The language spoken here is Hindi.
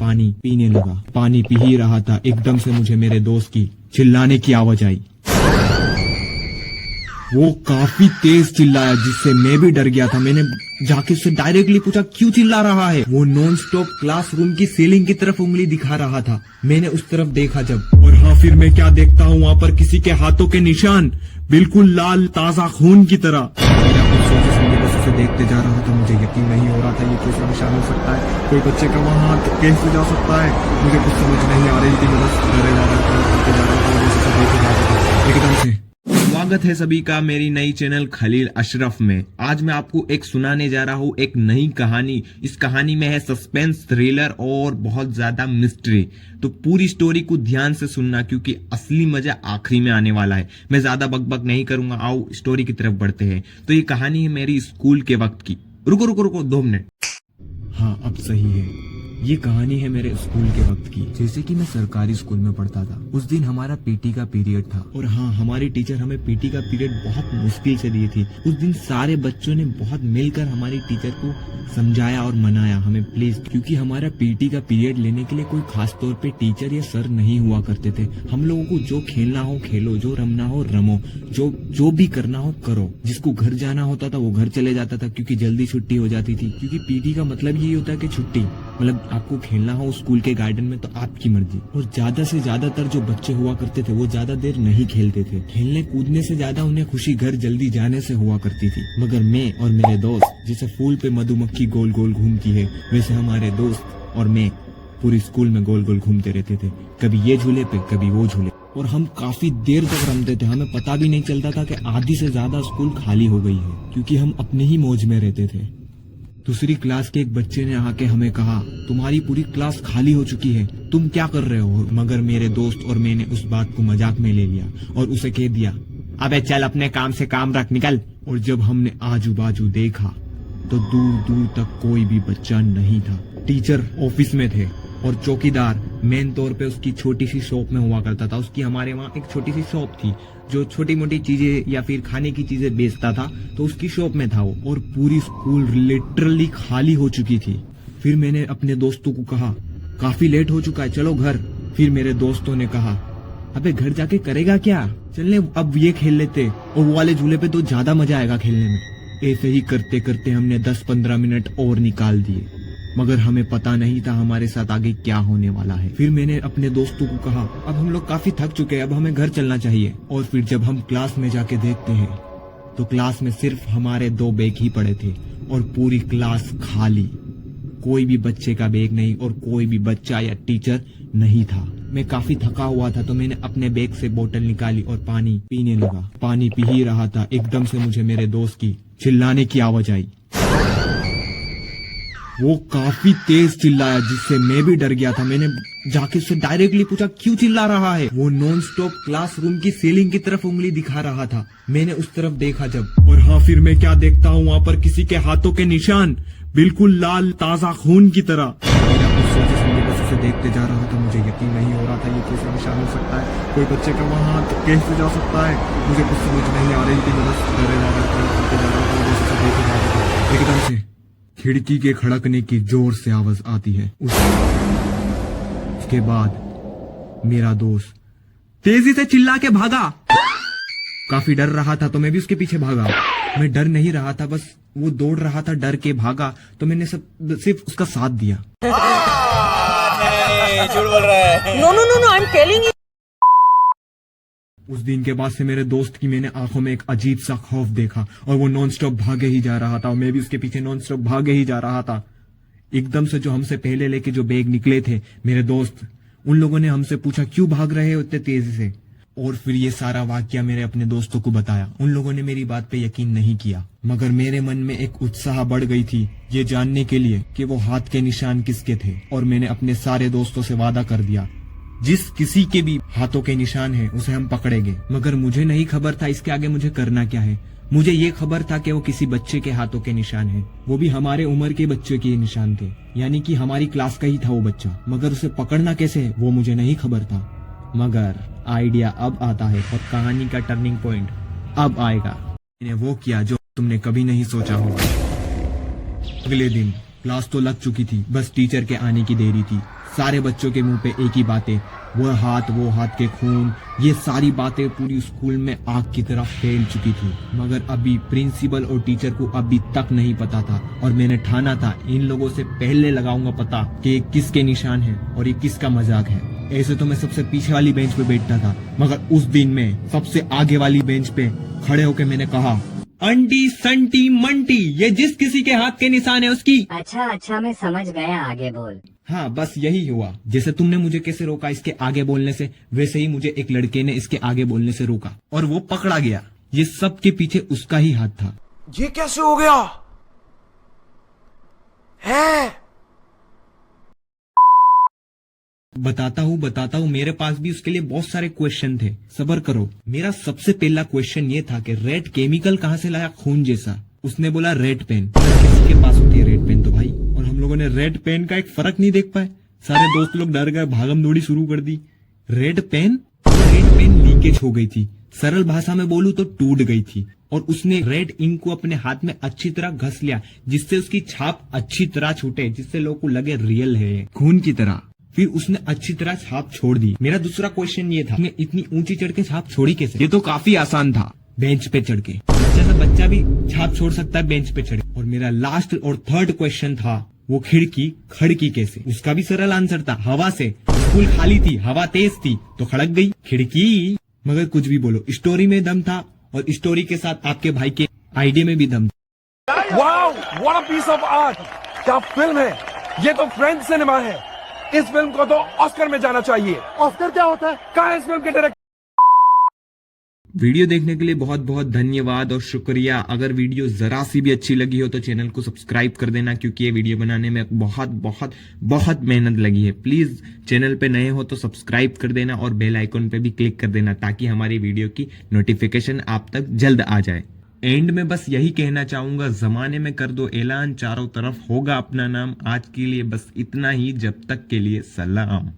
पानी पीने लगा। पानी पी ही रहा था, एकदम से मुझे मेरे दोस्त की चिल्लाने की आवाज आई। वो काफी तेज चिल्लाया जिससे मैं भी डर गया था। मैंने जाके उससे डायरेक्टली पूछा क्यों चिल्ला रहा है। वो नॉन स्टॉप क्लासरूम की सीलिंग की तरफ उंगली दिखा रहा था। मैंने उस तरफ देखा जब, और हाँ फिर मैं क्या देखता हूँ, वहाँ पर किसी के हाथों के निशान बिल्कुल लाल ताजा खून की तरह। सोचे समझे बस उसे देखते जा रहा था। मुझे यकीन नहीं हो रहा था ये कैसा निशान हो सकता है, कोई बच्चे का वहाँ हाथ कैसे जा सकता है। मुझे कुछ समझ नहीं आ रही थी, मैं बस डरे जा रहा था, एकदम से। स्वागत है सभी का मेरी नई चैनल खलील अशरफ में। आज मैं आपको एक सुनाने जा रहा हूँ एक नई कहानी। इस कहानी में है सस्पेंस, थ्रिलर और बहुत ज्यादा मिस्ट्री। तो पूरी स्टोरी को ध्यान से सुनना क्योंकि असली मजा आखिरी में आने वाला है। मैं ज्यादा बकबक नहीं करूंगा, आओ स्टोरी की तरफ बढ़ते हैं। तो ये कहानी है मेरी स्कूल के वक्त की। रुको रुको रुको 2 मिनट। हाँ अब सही है। ये कहानी है मेरे स्कूल के वक्त की। जैसे कि मैं सरकारी स्कूल में पढ़ता था। उस दिन हमारा पीटी का पीरियड था और हाँ हमारी टीचर हमें पीटी का पीरियड बहुत मुश्किल से दी थी। उस दिन सारे बच्चों ने बहुत मिलकर हमारी टीचर को समझाया और मनाया हमें प्लीज, क्योंकि हमारा पीटी का पीरियड लेने के लिए कोई खास तौर पे टीचर या सर नहीं हुआ करते थे। हम लोगों को जो खेलना हो खेलो, जो रमना हो रमो, जो भी करना हो करो। जिसको घर जाना होता था वो घर चले जाता था क्योंकि जल्दी छुट्टी हो जाती थी। क्योंकि पीटी का मतलब यही होता है कि छुट्टी, मतलब आपको खेलना हो स्कूल के गार्डन में तो आपकी मर्जी। और ज्यादा से ज्यादातर जो बच्चे हुआ करते थे वो ज्यादा देर नहीं खेलते थे। खेलने कूदने से ज्यादा उन्हें खुशी घर जल्दी जाने से हुआ करती थी। मगर मैं और मेरे दोस्त, जैसे फूल पे मधुमक्खी गोल गोल घूमती है, वैसे हमारे दोस्त और मैं पूरी स्कूल में गोल गोल घूमते रहते थे। कभी ये झूले पे कभी वो झूले, और हम काफी देर तक रमते थे। हमें पता भी नहीं चलता था कि आधी से ज्यादा स्कूल खाली हो गई है, क्योंकि हम अपने ही मौज में रहते थे। दूसरी क्लास के एक बच्चे ने आके हमें कहा तुम्हारी पूरी क्लास खाली हो चुकी है, तुम क्या कर रहे हो। मगर मेरे दोस्त और मैंने उस बात को मजाक में ले लिया और उसे कह दिया अबे चल अपने काम से काम रख, निकल। और जब हमने आजू बाजू देखा तो दूर दूर तक कोई भी बच्चा नहीं था। टीचर ऑफिस में थे और चौकीदार मेन तौर पे उसकी छोटी सी शॉप में हुआ करता था। उसकी हमारे वहाँ एक छोटी सी शॉप थी जो छोटी मोटी चीजें या फिर खाने की चीजें बेचता था, तो उसकी शॉप में था वो। और पूरी स्कूल लिटरली खाली हो चुकी थी। फिर मैंने अपने दोस्तों को कहा काफी लेट हो चुका है, चलो घर। फिर मेरे दोस्तों ने कहा अबे घर जाके करेगा क्या, चलने अब ये खेल लेते, और वो वाले झूले पे तो ज्यादा मजा आएगा खेलने में। ऐसे ही करते करते हमने 10-15 मिनट और निकाल दिए, मगर हमें पता नहीं था हमारे साथ आगे क्या होने वाला है। फिर मैंने अपने दोस्तों को कहा अब हम लोग काफी थक चुके हैं, अब हमें घर चलना चाहिए। और फिर जब हम क्लास में जाके देखते हैं तो क्लास में सिर्फ हमारे 2 बैग ही पड़े थे और पूरी क्लास खाली। कोई भी बच्चे का बैग नहीं और कोई भी बच्चा या टीचर नहीं था। मैं काफी थका हुआ था तो मैंने अपने बैग से बोतल निकाली और पानी पीने लगा। पानी पी ही रहा था, एकदम से मुझे मेरे दोस्त की चिल्लाने की आवाज आई। वो काफी तेज चिल्लाया जिससे मैं भी डर गया था। मैंने जाके उससे डायरेक्टली पूछा क्यों चिल्ला रहा है। वो नॉन स्टॉप क्लासरूम की सीलिंग की तरफ उंगली दिखा रहा था। मैंने उस तरफ देखा जब, और हाँ फिर मैं क्या देखता हूँ, वहाँ पर किसी के हाथों के निशान बिल्कुल लाल ताजा खून की तरह। सोचे समझे बस उसे देखते जा रहा था। मुझे यकीन नहीं हो रहा था ये कैसा निशान हो सकता है, कोई बच्चे का वहाँ हाथ कैसे जा सकता है। मुझे कुछ समझ नहीं आ रही थी, मैं बस डरे जा रहा था। एकदम से खिड़की के खड़कने की जोर से आवाज आती है। उसके बाद मेरा दोस्त तेजी से चिल्ला के भागा। काफी डर रहा था तो मैं भी उसके पीछे भागा। मैं डर नहीं रहा था, बस वो दौड़ रहा था, डर के भागा, तो मैंने सिर्फ उसका साथ दिया। झूठ बोल रहा है। No no no no, I am telling you. उस दिन के बाद से मेरे दोस्त की मैंने आंखों में एक अजीब सा खौफ देखा और वो नॉन स्टॉप भागे ही जा रहा था और मैं भी उसके पीछे नॉन स्टॉप भागे ही जा रहा था। एकदम से जो हमसे पहले लेके जो बैग निकले थे मेरे दोस्त, उन लोगों ने हमसे पूछा क्यों भाग रहे हो इतने तेजी से। और फिर ये सारा वाकया मेरे अपने दोस्तों को बताया। उन लोगों ने मेरी बात पे यकीन नहीं किया, मगर मेरे मन में एक उत्साह बढ़ गई थी ये जानने के लिए कि वो हाथ के निशान किसके थे। और मैंने अपने सारे दोस्तों से वादा कर दिया जिस किसी के भी हाथों के निशान हैं उसे हम पकड़ेंगे। मगर मुझे नहीं खबर था इसके आगे मुझे करना क्या है। मुझे ये खबर था कि वो किसी बच्चे के हाथों के निशान हैं, वो भी हमारे उम्र के बच्चे के निशान थे, यानी कि हमारी क्लास का ही था वो बच्चा। मगर उसे पकड़ना कैसे है वो मुझे नहीं खबर था। मगर आइडिया अब आता है और कहानी का टर्निंग पॉइंट अब आएगा। मैंने वो किया जो तुमने कभी नहीं सोचा होगा। अगले दिन क्लास तो लग चुकी थी, बस टीचर के आने की देरी थी। सारे बच्चों के मुंह पे एक ही बातें, वो हाथ के खून, ये सारी बातें पूरी स्कूल में आग की तरह फैल चुकी थी। मगर अभी प्रिंसिपल और टीचर को अभी तक नहीं पता था और मैंने ठाना था इन लोगों से पहले लगाऊंगा पता कि ये किसके निशान है और ये किसका मजाक है। ऐसे तो मैं सबसे पीछे वाली बेंच पे बैठता था, मगर उस दिन में सबसे आगे वाली बेंच पे खड़े होकर मैंने कहा, अंटी संटी मंटी, ये जिस किसी के हाथ के निशान है उसकी। अच्छा मैं समझ गया, आगे बोल। हाँ, बस यही हुआ। जैसे तुमने मुझे कैसे रोका इसके आगे बोलने से, वैसे ही मुझे एक लड़के ने इसके आगे बोलने से रोका और वो पकड़ा गया। ये सब के पीछे उसका ही हाथ था। ये कैसे हो गया है? बताता हूँ, मेरे पास भी उसके लिए बहुत सारे क्वेश्चन थे, सब्र करो। मेरा सबसे पहला क्वेश्चन ये था कि रेड केमिकल कहाँ से लाया खून जैसा। उसने बोला रेड पेन। किसके पास होती है रेड पेन तो भाई? और हम लोगों ने रेड पेन का एक फर्क नहीं देख पाए। सारे दोस्त लोग डर गए, भागम दौड़ी शुरू कर दी। रेड पेन लीकेज हो गई थी, सरल भाषा में बोलूं तो टूट गई थी। और उसने रेड इंक को अपने हाथ में अच्छी तरह घस लिया, जिससे उसकी छाप अच्छी तरह छूटे, जिससे लोगों को लगे रियल है, खून की तरह। फिर उसने अच्छी तरह छाप छोड़ दी। मेरा दूसरा क्वेश्चन ये था, इतनी ऊंची चढ़ के छाप छोड़ी कैसे? ये तो काफी आसान था, बेंच पे चढ़ के। जैसा बच्चा भी छाप छोड़ सकता है बेंच पे चढ़। और मेरा लास्ट और थर्ड क्वेश्चन था, वो खिड़की खड़की कैसे? उसका भी सरल आंसर था, हवा से। स्कूल खाली थी, हवा तेज थी तो खड़क गई खिड़की। मगर कुछ भी बोलो, स्टोरी में दम था और स्टोरी के साथ आपके भाई के आइडिया में भी दम था। Wow, what a piece of art! क्या फिल्म है ये! तो फ्रेंच सिनेमा है। इस फिल्म को तो ऑस्कर में जाना चाहिए। ऑस्कर क्या होता है? कहाँ है इस फिल्म के डायरेक्टर? वीडियो देखने के लिए बहुत बहुत धन्यवाद और शुक्रिया। अगर वीडियो जरा सी भी अच्छी लगी हो तो चैनल को सब्सक्राइब कर देना, क्योंकि ये वीडियो बनाने में बहुत बहुत बहुत मेहनत लगी है। प्लीज चैनल पे नए हो तो सब्सक्राइब कर देना और बेल आइकन पे भी क्लिक कर देना, ताकि हमारी वीडियो की नोटिफिकेशन आप तक जल्द आ जाए। एंड में बस यही कहना चाहूंगा, जमाने में कर दो ऐलान, चारों तरफ होगा अपना नाम। आज के लिए बस इतना ही, जब तक के लिए सलाम।